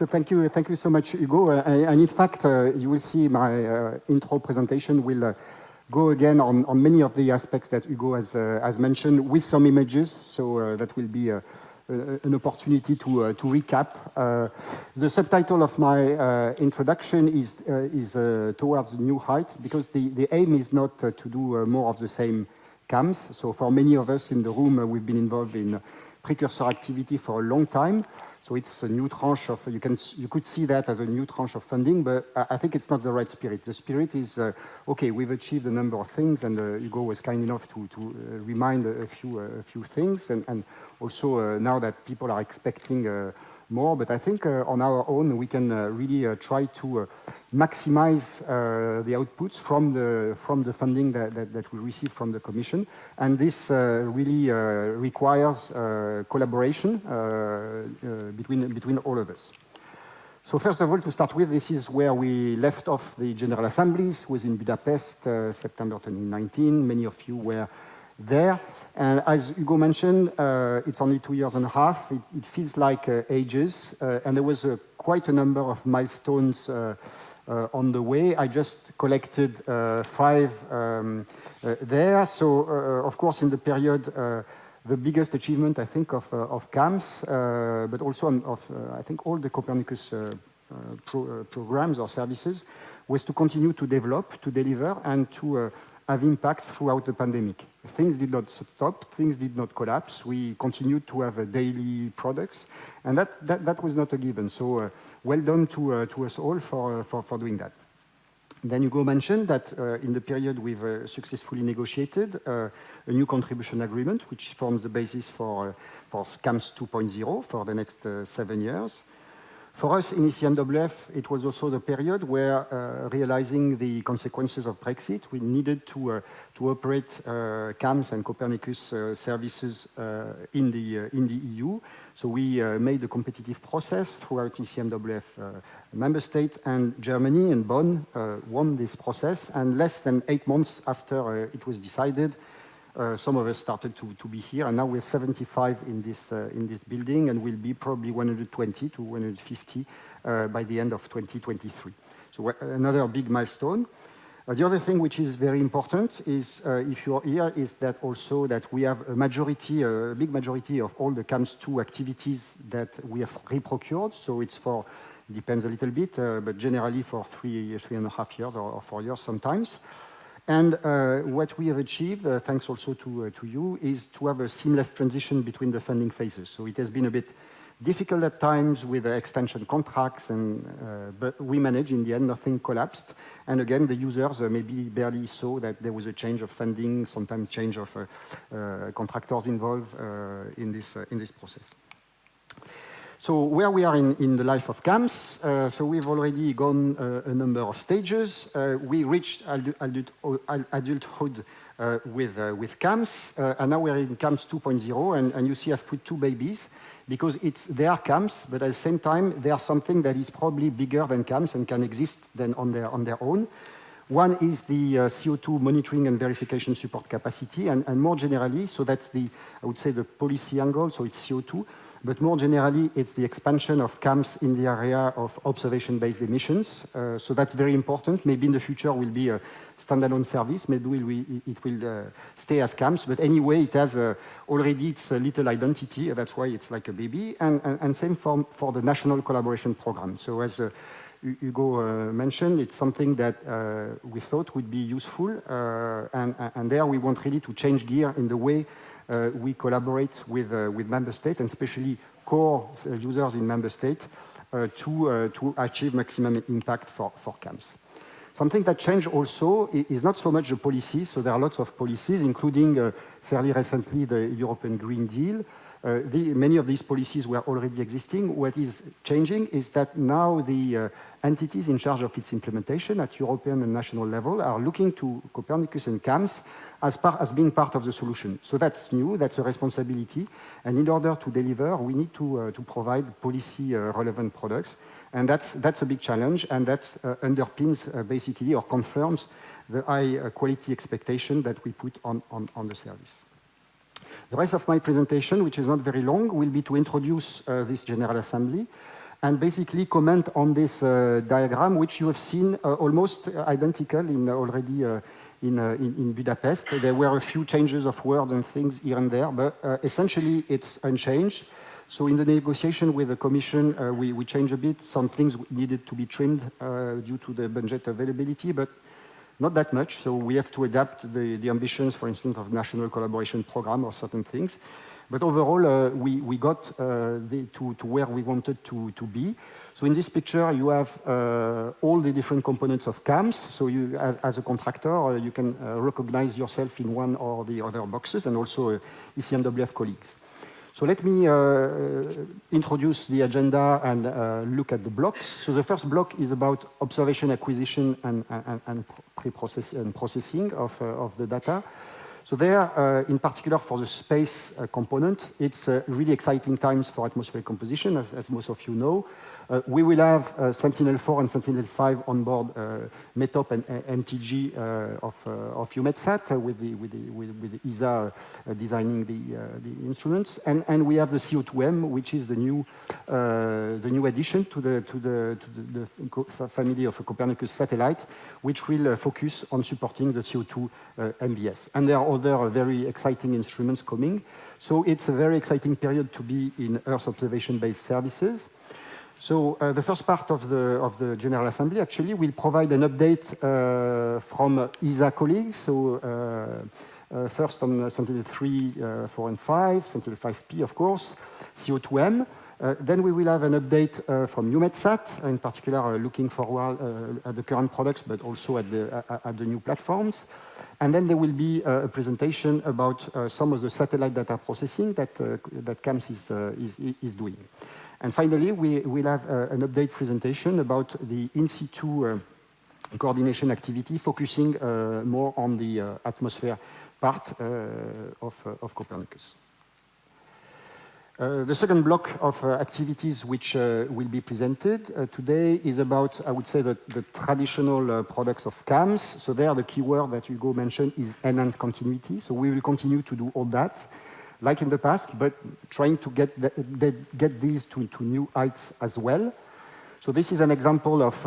So thank you so much, Hugo. And in fact, you will see my intro presentation will go again on many of the aspects that Hugo has mentioned with some images. So that will be an opportunity to recap. The subtitle of my introduction is Towards New Height, because the aim is not to do more of the same CAMS. So for many of us in the room, we've been involved in precursor activity for a long time. So it's a new tranche of, you could see that as a new tranche of funding, but I think it's not the right spirit. The spirit is, okay, we've achieved a number of things, and Hugo was kind enough to remind a few things, and also now that people are expecting more, but I think on our own we can really try to maximize the outputs from the funding that we receive from the Commission, and this really requires collaboration between all of us. So first of all, to start with, this is where we left off the General Assemblies, was in Budapest, September 2019. Many of you were there, and as Hugo mentioned, it's only 2 years and a half. It feels like ages, and there was quite a number of milestones on the way. I just collected 5 there. So, of course, in the period, the biggest achievement, I think, of CAMS, but also of, I think, all the Copernicus programs or services, was to continue to develop, to deliver, and to have impact throughout the pandemic. Things did not stop, things did not collapse. We continued to have daily products, and that was not a given. So well done to us all for doing that. Then Hugo mentioned that in the period we've successfully negotiated a new contribution agreement, which forms the basis for CAMS 2.0 for the next 7 years. For us in ECMWF, it was also the period where, realizing the consequences of Brexit, we needed to operate CAMS and Copernicus services in the EU. So we made a competitive process throughout ECMWF member state, and Germany and Bonn won this process. And less than 8 months after it was decided, some of us started to be here, and now we're 75 in this building, and we'll be probably 120 to 150 by the end of 2023. So another big milestone. The other thing which is very important is, if you're here, is that also that we have a big majority of all the CAMS2 activities that we have reprocured. So it's for, depends a little bit, but generally for 3.5 years or 4 years sometimes. And what we have achieved, thanks also to you, is to have a seamless transition between the funding phases. So it has been a bit difficult at times with extension contracts, but we managed in the end, nothing collapsed. And again, the users maybe barely saw that there was a change of funding, sometimes change of contractors involved in this process. So where we are in the life of CAMS, so we've already gone a number of stages. We reached adulthood with CAMS, and now we're in CAMS 2.0, and you see I've put 2 babies, because they are CAMS, but at the same time, they are something that is probably bigger than CAMS and can exist then on their own. One is the CO2 monitoring and verification support capacity, and more generally, so that's I would say the policy angle, so it's CO2, but more generally, it's the expansion of CAMS in the area of observation-based emissions. So that's very important. Maybe in the future will be a standalone service. Maybe it will stay as CAMS, but anyway, it has already its little identity. That's why it's like a baby, and same for the National Collaboration Program. So as Hugo mentioned, it's something that we thought would be useful, and there we want really to change gear in the way we collaborate with member states, and especially core users in member states, to achieve maximum impact for CAMS. Something that changed also is not so much the policies, so there are lots of policies, including fairly recently the European Green Deal. Many of these policies were already existing. What is changing is that now the entities in charge of its implementation at European and national level are looking to Copernicus and CAMS as being part of the solution. So that's new, that's a responsibility, and in order to deliver, we need to provide policy-relevant products, and that's a big challenge, and that underpins basically or confirms the high quality expectation that we put on the service. The rest of my presentation, which is not very long, will be to introduce this General Assembly and basically comment on this diagram, which you have seen almost identical already in Budapest. There were a few changes of words and things here and there, but essentially it's unchanged. So in the negotiation with the Commission, we changed a bit. Some things needed to be trimmed due to the budget availability, but not that much. So we have to adapt the ambitions, for instance, of national collaboration program or certain things. But overall, we got to where we wanted to be. So in this picture, you have all the different components of CAMS. So you, as a contractor, you can recognize yourself in one or the other boxes, and also ECMWF colleagues. So let me introduce the agenda and look at the blocks. So the first block is about observation, acquisition, and processing of the data. So there, in particular for the space component, it's really exciting times for atmospheric composition, as most of you know. We will have Sentinel-4 and Sentinel-5 on board METOP and MTG of EUMETSAT with the ESA designing the instruments, and we have the CO2M, which is the new addition to the family of a Copernicus satellite, which will focus on supporting the CO2 MBS. And there are other very exciting instruments coming. So it's a very exciting period to be in Earth observation-based services. So the first part of the General Assembly actually will provide an update from ESA colleagues. So first on Sentinel-3, 4, and 5, Sentinel-5P, of course, CO2M. Then we will have an update from EUMETSAT, in particular looking forward at the current products, but also at the new platforms. And then there will be a presentation about some of the satellite data processing that CAMS is doing. And finally, we will have an update presentation about the in-situ coordination activity, focusing more on the atmosphere part of Copernicus. The second block of activities which will be presented today is about, I would say, the traditional products of CAMS. So there, the keyword that Hugo mentioned is enhanced continuity. So we will continue to do all that, like in the past, but trying to get these to new heights as well. So this is an example of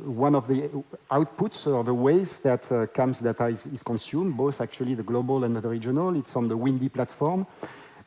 one of the outputs or the ways that CAMS data is consumed, both actually the global and the regional. It's on the Windy platform.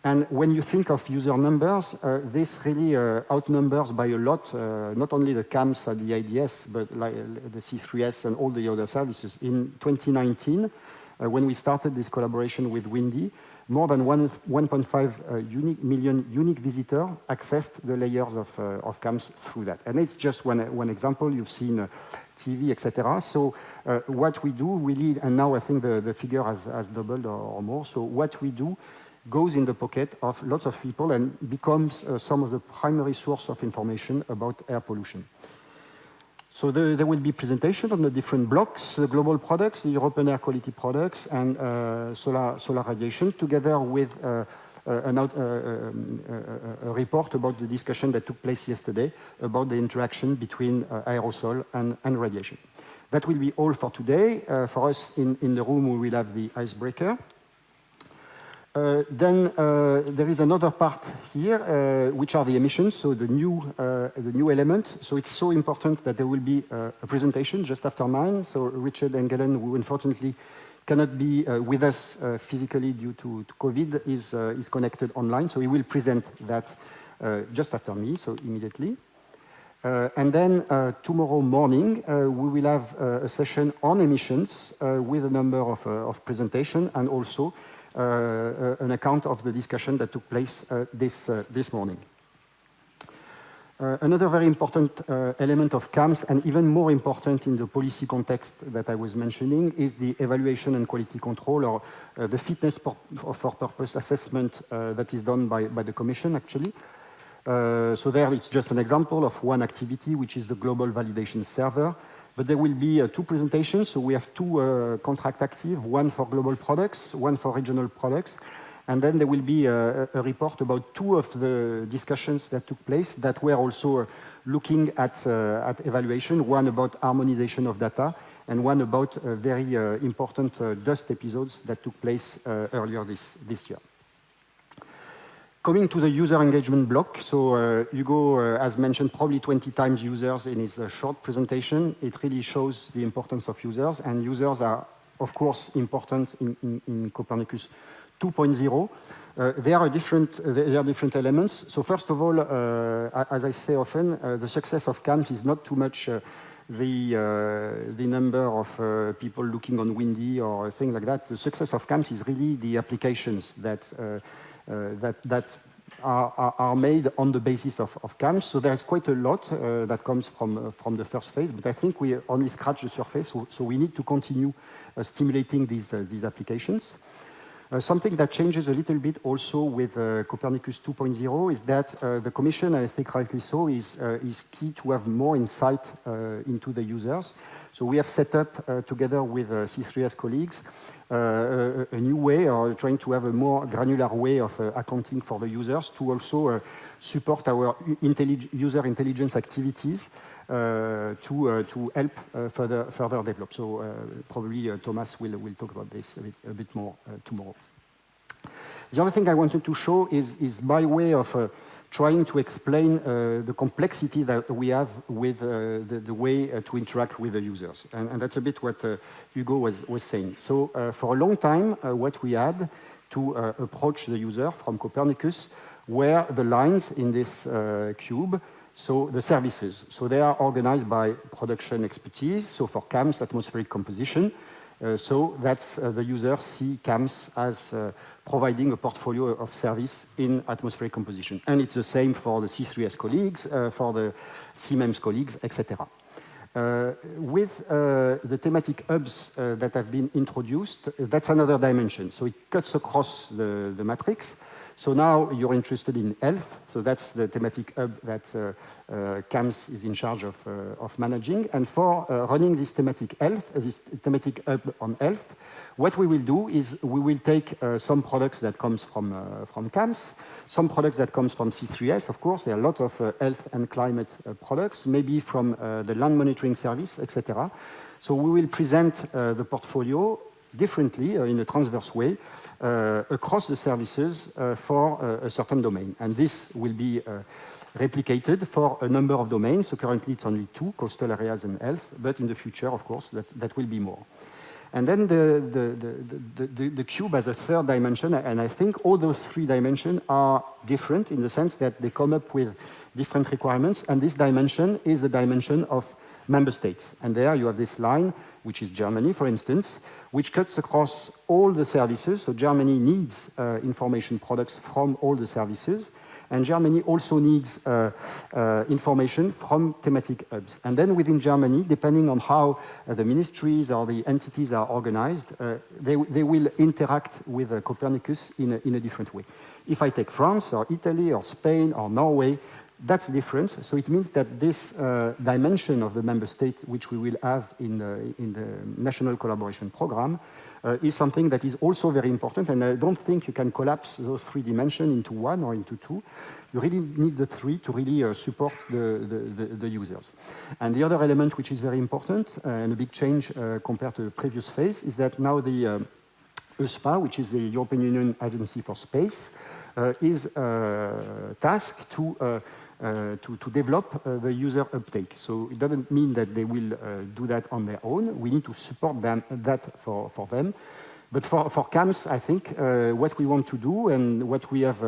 And when you think of user numbers, this really outnumbers by a lot, not only the CAMS and the IDS, but like the C3S and all the other services. In 2019, when we started this collaboration with Windy, more than 1.5 million unique visitors accessed the layers of CAMS through that. And it's just one example. You've seen TV, etc. So what we do really, and now I think the figure has doubled or more. So what we do goes in the pocket of lots of people and becomes some of the primary source of information about air pollution. So there will be presentation on the different blocks, the global products, the European air quality products, and solar radiation, together with a report about the discussion that took place yesterday about the interaction between aerosol and radiation. That will be all for today. For us in the room, we will have the icebreaker. Then there is another part here, which are the emissions, so the new element. So it's so important that there will be a presentation just after 9. So Richard Engelen, who unfortunately cannot be with us physically due to COVID, is connected online. So he will present that just after me, so immediately. And then tomorrow morning, we will have a session on emissions with a number of presentations, and also an account of the discussion that took place this morning. Another very important element of CAMS, and even more important in the policy context that I was mentioning, is the evaluation and quality control, or the fitness for purpose assessment that is done by the Commission, actually. So there it's just an example of one activity, which is the global validation server. But there will be 2 presentations. So we have 2 contract active, one for global products, one for regional products. And then there will be a report about 2 of the discussions that took place that were also looking at evaluation, one about harmonization of data, and one about very important dust episodes that took place earlier this year. Coming to the user engagement block, so Hugo has mentioned probably 20 times users in his short presentation. It really shows the importance of users, and users are, of course, important in Copernicus 2.0. There are different elements. So first of all, as I say often, the success of CAMS is not too much the number of people looking on Windy or a thing like that. The success of CAMS is really the applications that are made on the basis of CAMS. So there's quite a lot that comes from the first phase, but I think we only scratch the surface, so we need to continue stimulating these applications. Something that changes a little bit also with Copernicus 2.0 is that the Commission, I think rightly so, is key to have more insight into the users. So we have set up, together with C3S colleagues, a new way, or trying to have a more granular way of accounting for the users to also support our user intelligence activities to help further develop. So probably Thomas will talk about this a bit more tomorrow. The other thing I wanted to show is by way of trying to explain the complexity that we have with the way to interact with the users. And that's a bit what Hugo was saying. So for a long time, what we had to approach the user from Copernicus were the lines in this cube. So the services, so they are organized by production expertise. So for CAMS, atmospheric composition, so that's the user see CAMS as providing a portfolio of service in atmospheric composition. And it's the same for the C3S colleagues, for the CMEMS colleagues, etc. With the thematic hubs that have been introduced, that's another dimension. So it cuts across the matrix. So now you're interested in health. So that's the thematic hub that CAMS is in charge of managing. And for running this thematic hub on health, what we will do is we will take some products that comes from CAMS, some products that comes from C3S, of course. There are a lot of health and climate products, maybe from the land monitoring service, etc. So we will present the portfolio differently in a transverse way across the services for a certain domain. And this will be replicated for a number of domains. So currently it's only 2, coastal areas and health, but in the future, of course, that will be more. And then the cube has a third dimension, and I think all those 3 dimensions are different in the sense that they come up with different requirements, and this dimension is the dimension of member states. And there you have this line, which is Germany, for instance, which cuts across all the services. So Germany needs information products from all the services. And Germany also needs information from thematic hubs. And then within Germany, depending on how the ministries or the entities are organized, they will interact with Copernicus in a different way. If I take France or Italy or Spain or Norway, that's different. So it means that this dimension of the member state, which we will have in the National Collaboration Program, is something that is also very important. And I don't think you can collapse those 3 dimensions into 1 or into 2. You really need the 3 to really support the users. And the other element which is very important and a big change compared to the previous phase is that now the ESPA, which is the European Union Agency for Space, is tasked to develop the user uptake. So it doesn't mean that they will do that on their own. We need to support that for them. But for CAMS, I think what we want to do and what we have,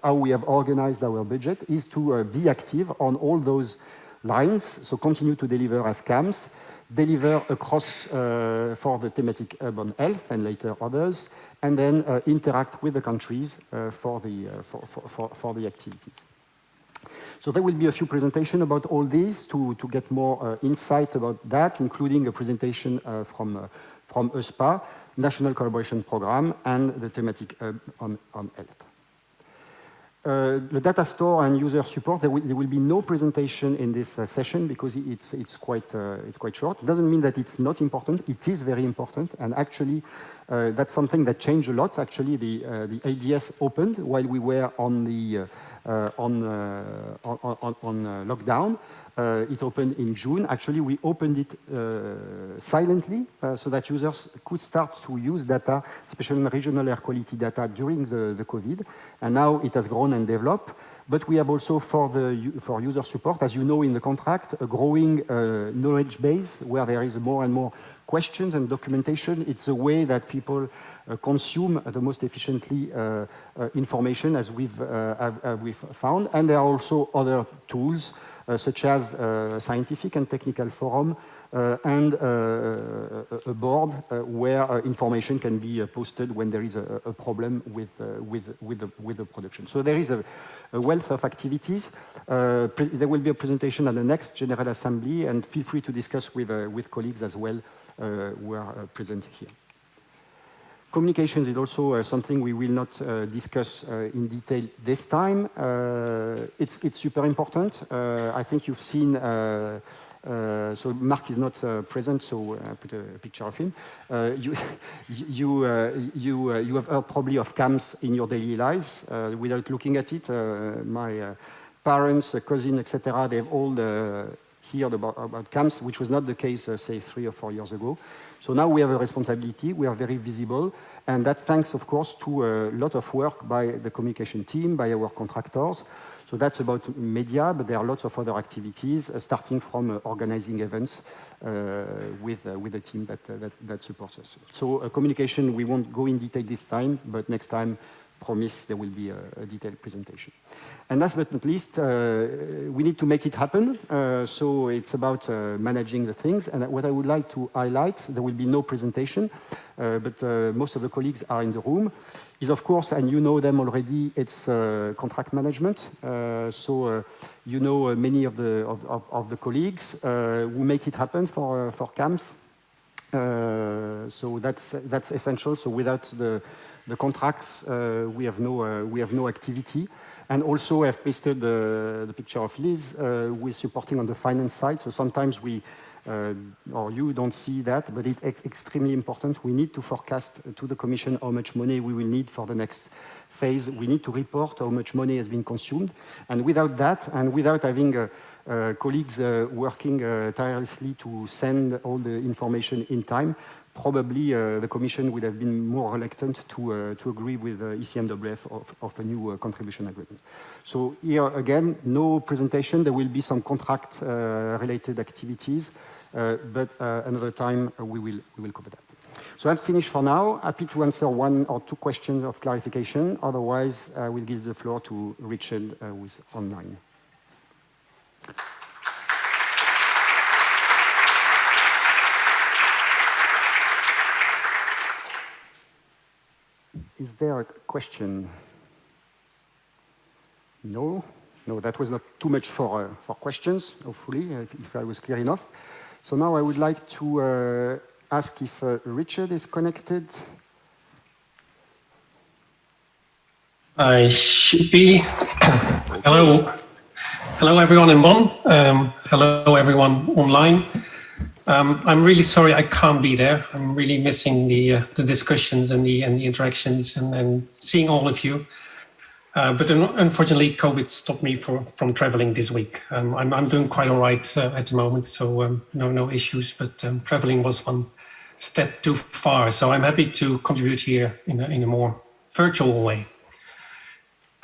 how we have organized our budget is to be active on all those lines. So continue to deliver as CAMS, deliver across for the thematic hub on health and later others, and then interact with the countries for the activities. So there will be a few presentations about all these to get more insight about that, including a presentation from ESPA, National Collaboration Program, and the thematic hub on health. The data store and user support, there will be no presentation in this session because it's quite short. It doesn't mean that it's not important. It is very important, and actually that's something that changed a lot. Actually, the ADS opened while we were on lockdown. It opened in June. Actually, we opened it silently so that users could start to use data, especially regional air quality data during the COVID. And now it has grown and developed. But we have also, for user support, as you know in the contract, a growing knowledge base where there is more and more questions and documentation. It's a way that people consume the most efficiently information, as we've found. And there are also other tools, such as scientific and technical forum and a board where information can be posted when there is a problem with the production. So there is a wealth of activities. There will be a presentation at the next General Assembly, and feel free to discuss with colleagues as well who are present here. Communications is also something we will not discuss in detail this time. It's super important. I think you've seen, so Mark is not present, so I put a picture of him. You have heard probably of CAMS in your daily lives. Without looking at it, my parents, cousin, etc., they've all heard about CAMS, which was not the case, say, 3 or 4 years ago. So now we have a responsibility, we are very visible, and that thanks, of course, to a lot of work by the communication team, by our contractors. So that's about media, but there are lots of other activities, starting from organizing events with the team that supports us. So communication, we won't go in detail this time, but next time, promise there will be a detailed presentation. And last but not least, we need to make it happen. So it's about managing the things. And what I would like to highlight, there will be no presentation, but most of the colleagues are in the room, is of course, and you know them already, it's contract management. So you know many of the colleagues who make it happen for CAMS. So that's essential. So without the contracts, we have no activity. And also I've pasted the picture of Liz, who is supporting on the finance side. So sometimes we, or you don't see that, but it's extremely important. We need to forecast to the Commission how much money we will need for the next phase. We need to report how much money has been consumed. And without that, and without having colleagues working tirelessly to send all the information in time, probably the Commission would have been more reluctant to agree with ECMWF of a new contribution agreement. So here again, no presentation. There will be some contract-related activities, but another time we will cover that. So I'm finished for now. Happy to answer 1 or 2 questions of clarification. Otherwise, I will give the floor to Richard, who is online. Is there a question? No? No, that was not too much for questions, hopefully, if I was clear enough. So now I would like to ask if Richard is connected. I should be. Hello. Hello, everyone in Bonn. Hello, everyone online. I'm really sorry I can't be there. I'm really missing the discussions and the interactions and seeing all of you. But unfortunately, COVID stopped me from traveling this week. I'm doing quite all right at the moment, so no issues. But traveling was one step too far. So I'm happy to contribute here in a more virtual way.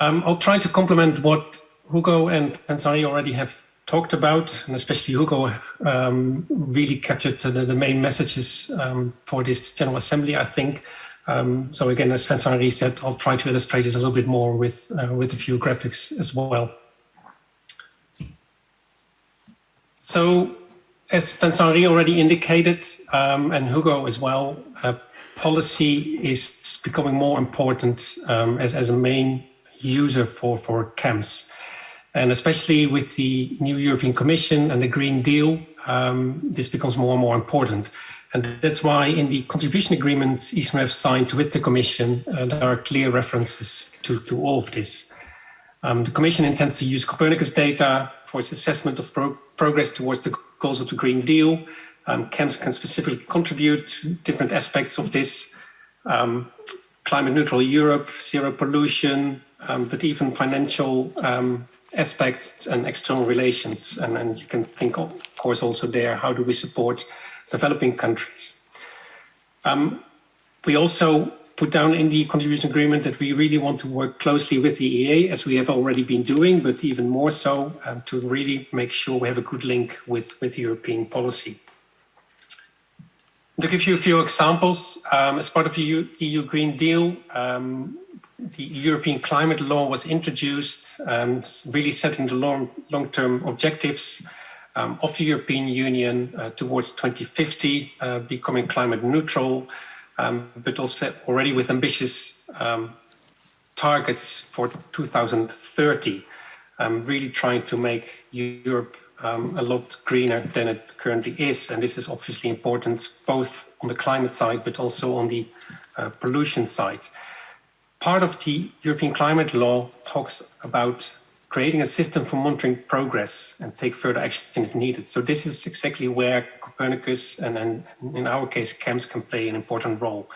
I'll try to complement what Hugo and Ansari already have talked about, and especially Hugo really captured the main messages for this General Assembly, I think. So again, as Ansari said, I'll try to illustrate this a little bit more with a few graphics as well. So as Ansari already indicated, and Hugo as well, policy is becoming more important as a main user for CAMS. And especially with the new European Commission and the Green Deal, this becomes more and more important. And that's why in the contribution agreement ECMWF signed with the Commission, there are clear references to all of this. The Commission intends to use Copernicus data for its assessment of progress towards the goals of the Green Deal. CAMS can specifically contribute to different aspects of this. Climate neutral Europe, zero pollution, but even financial aspects and external relations. And you can think, of course, also there, how do we support developing countries? We also put down in the contribution agreement that we really want to work closely with the EA, as we have already been doing, but even more so to really make sure we have a good link with European policy. To give you a few examples, as part of the EU Green Deal, the European climate law was introduced, really setting the long-term objectives of the European Union towards 2050, becoming climate neutral, but also already with ambitious targets for 2030, really trying to make Europe a lot greener than it currently is. And this is obviously important both on the climate side, but also on the pollution side. Part of the European climate law talks about creating a system for monitoring progress and take further action if needed. So this is exactly where Copernicus and in our case, CAMS can play an important role.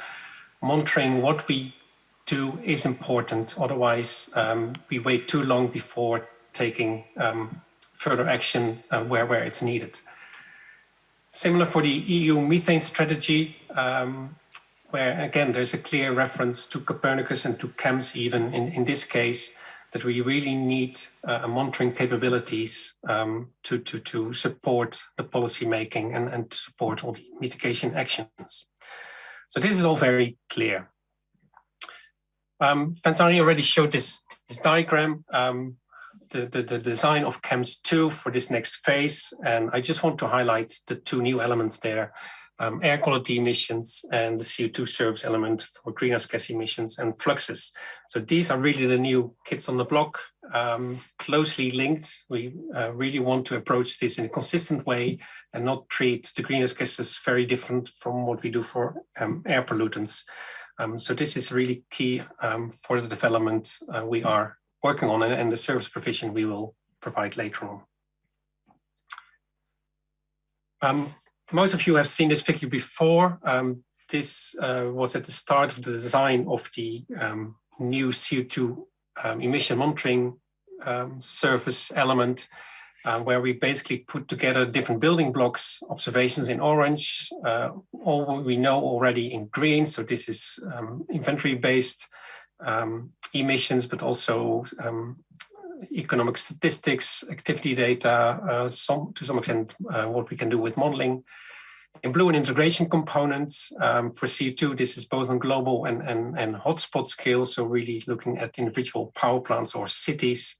Monitoring what we do is important. Otherwise, we wait too long before taking further action where it's needed. Similar for the EU methane strategy, where again, there's a clear reference to Copernicus and to CAMS even in this case, that we really need monitoring capabilities to support the policy making and to support all the mitigation actions. So this is all very clear. Vincent already showed this diagram, the design of CAMS2 for this next phase. And I just want to highlight the two new elements there. Air quality emissions and the CO2 service element for greenhouse gas emissions and fluxes. So these are really the new kids on the block, closely linked. We really want to approach this in a consistent way and not treat the greenhouse gases very different from what we do for air pollutants. So this is really key for the development we are working on and the service provision we will provide later on. Most of you have seen this figure before. This was at the start of the design of the new CO2 emission monitoring service element, where we basically put together different building blocks, observations in orange, all we know already in green. So this is inventory-based emissions, but also economic statistics, activity data, to some extent what we can do with modeling. In blue, an integration component for CO2. This is both on global and hotspot scale, so really looking at individual power plants or cities,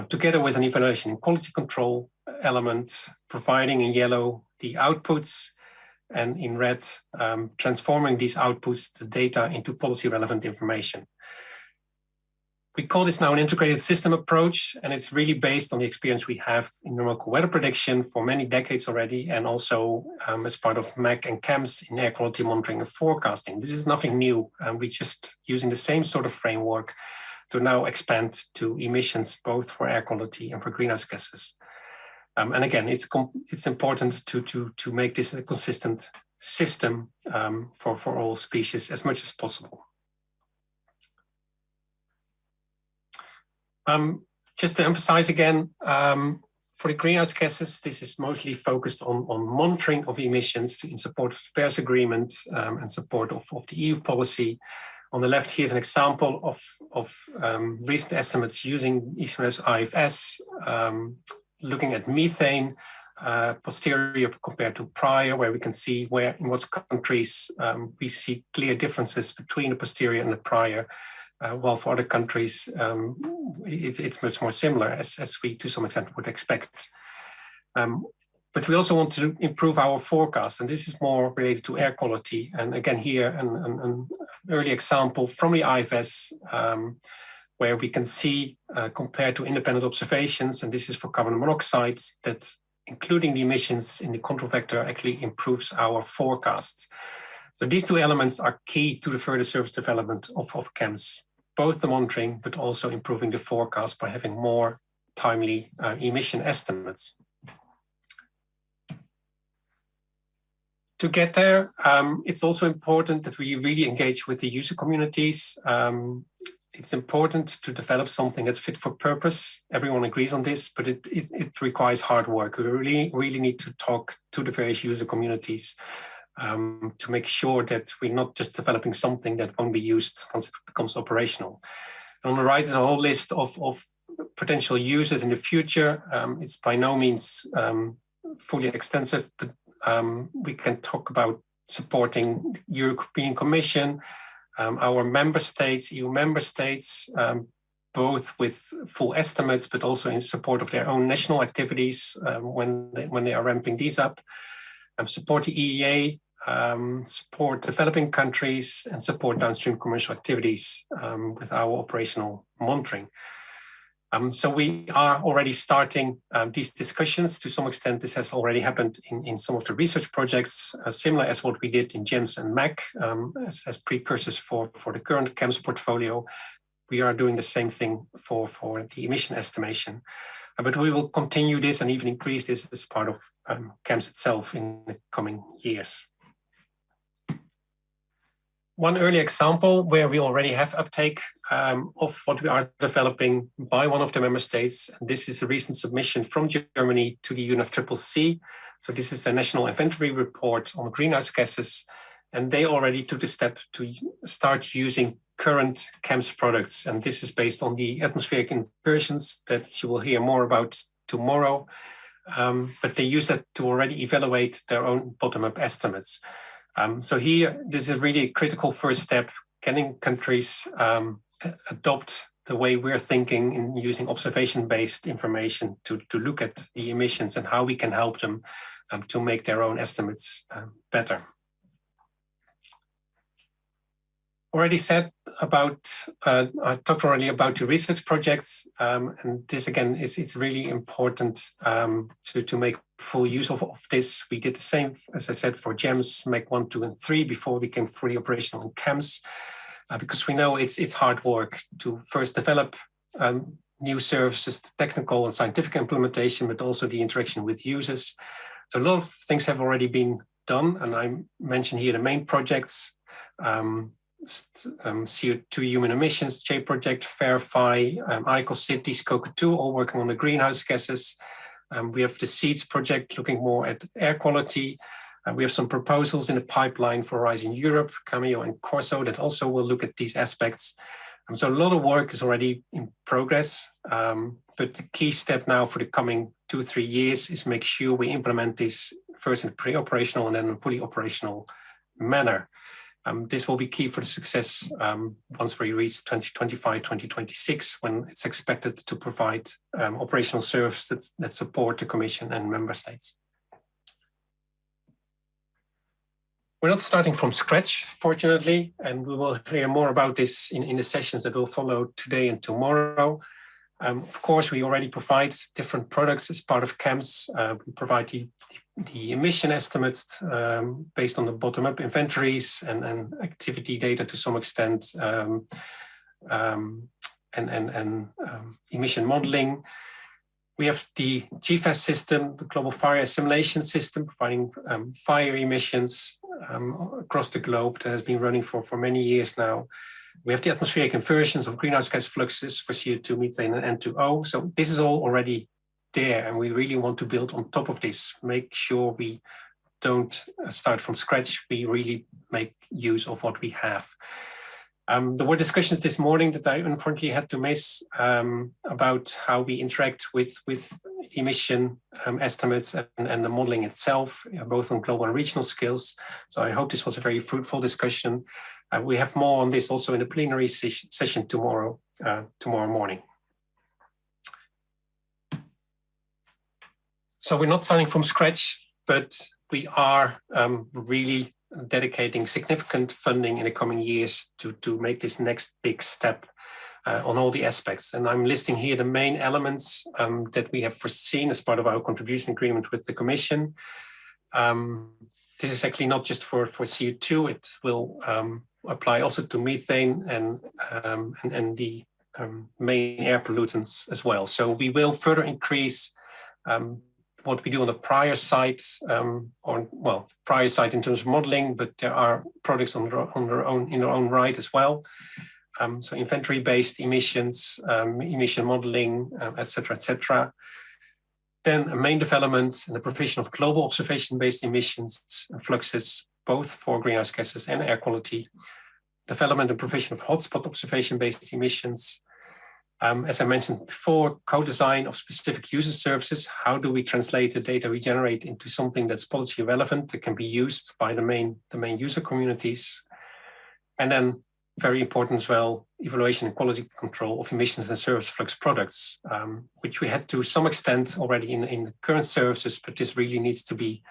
together with an evaluation and quality control element, providing in yellow the outputs, and in red, transforming these outputs, the data, into policy relevant information. We call this now an integrated system approach, and it's really based on the experience we have in numerical weather prediction for many decades already, and also as part of MAC and CAMS in air quality monitoring and forecasting. This is nothing new. We're just using the same sort of framework to now expand to emissions, both for air quality and for greenhouse gases. And again, it's important to make this a consistent system for all species as much as possible. Just to emphasize again, for the greenhouse gases, this is mostly focused on monitoring of emissions in support of the Paris Agreement and support of the EU policy. On the left, here's an example of recent estimates using ECMWF's IFS, looking at methane posterior compared to prior, where we can see where in what countries we see clear differences between the posterior and the prior. While for other countries, it's much more similar, as we to some extent would expect. But we also want to improve our forecast, and this is more related to air quality. And again, here, an early example from the IFS, where we can see, compared to independent observations, and this is for carbon monoxide, that including the emissions in the control vector actually improves our forecasts. So these two elements are key to the further service development of CAMS, both the monitoring, but also improving the forecast by having more timely emission estimates. To get there, it's also important that we really engage with the user communities. it's important to develop something that's fit for purpose. Everyone agrees on this, but it requires hard work. We really need to talk to the various user communities to make sure that we're not just developing something that won't be used once it becomes operational. And on the right is a whole list of potential users in the future. It's by no means fully extensive, but we can talk about supporting European Commission, our member states, EU member states, both with full estimates, but also in support of their own national activities when they are ramping these up. Support the EEA, support developing countries, and support downstream commercial activities with our operational monitoring. So we are already starting these discussions. To some extent, this has already happened in some of the research projects, similar as what we did in GEMS and MAC as precursors for the current CAMS portfolio. We are doing the same thing for the emission estimation. But we will continue this and even increase this as part of CAMS itself in the coming years. One early example where we already have uptake of what we are developing by one of the member states. And this is a recent submission from Germany to the UNFCCC. So this is the National Inventory Report on greenhouse gases. And they already took the step to start using current CAMS products. And this is based on the atmospheric inversions that you will hear more about tomorrow. But they use it to already evaluate their own bottom-up estimates. So here, this is really a critical first step, getting countries adopt the way we're thinking in using observation-based information to look at the emissions and how we can help them to make their own estimates better. Already said about, I talked already about the research projects, and this again it's really important to make full use of this. We did the same, as I said, for GEMS, MAC 1, 2, and 3 before we became fully operational in CAMS, because we know it's hard work to first develop new services, the technical and scientific implementation, but also the interaction with users. So a lot of things have already been done, and I mentioned here the main projects. CO2 human emissions, J project, Verify, ICO Cities, COCO2, all working on the greenhouse gases. We have the SEEDS project looking more at air quality. We have some proposals in the pipeline for Horizon Europe, Cameo and Corso that also will look at these aspects. So a lot of work is already in progress, but the key step now for the coming 2-3 years is make sure we implement this first in pre-operational and then in fully operational manner. This will be key for the success once we reach 2025, 2026, when it's expected to provide operational services that support the Commission and member states. We're not starting from scratch, fortunately, and we will hear more about this in the sessions that will follow today and tomorrow. Of course, we already provide different products as part of CAMS. We provide the emission estimates based on the bottom-up inventories and activity data to some extent, and emission modeling. We have the GFAS system, the Global Fire Assimilation System, providing fire emissions across the globe that has been running for many years now. We have the atmospheric inversions of greenhouse gas fluxes for CO2, methane, and N2O. So this is all already there, and we really want to build on top of this, make sure we don't start from scratch. We really make use of what we have. There were discussions this morning that I unfortunately had to miss about how we interact with emission estimates and the modeling itself, both on global and regional scales. So I hope this was a very fruitful discussion. We have more on this also in the plenary session tomorrow morning. So we're not starting from scratch, but we are really dedicating significant funding in the coming years to make this next big step on all the aspects. And I'm listing here the main elements that we have foreseen as part of our contribution agreement with the Commission. This is actually not just for CO2, it will apply also to methane and the main air pollutants as well. So we will further increase what we do on the prior site, prior site in terms of modeling, but there are products in their own right as well. so inventory-based emissions, emission modeling, etc., etc. Then a main development in the provision of global observation-based emissions and fluxes, both for greenhouse gases and air quality. Development and provision of hotspot observation-based emissions. As I mentioned before, co-design of specific user services. How do we translate the data we generate into something that's policy relevant that can be used by the main user communities? And then, very important as well, evaluation and quality control of emissions and service flux products, which we had to some extent already in the current services, but this really needs to be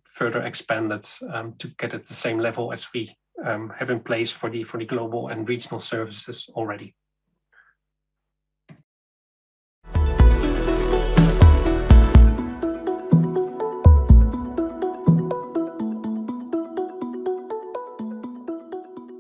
further expanded to get at the same level as we have in place for the global and regional services already.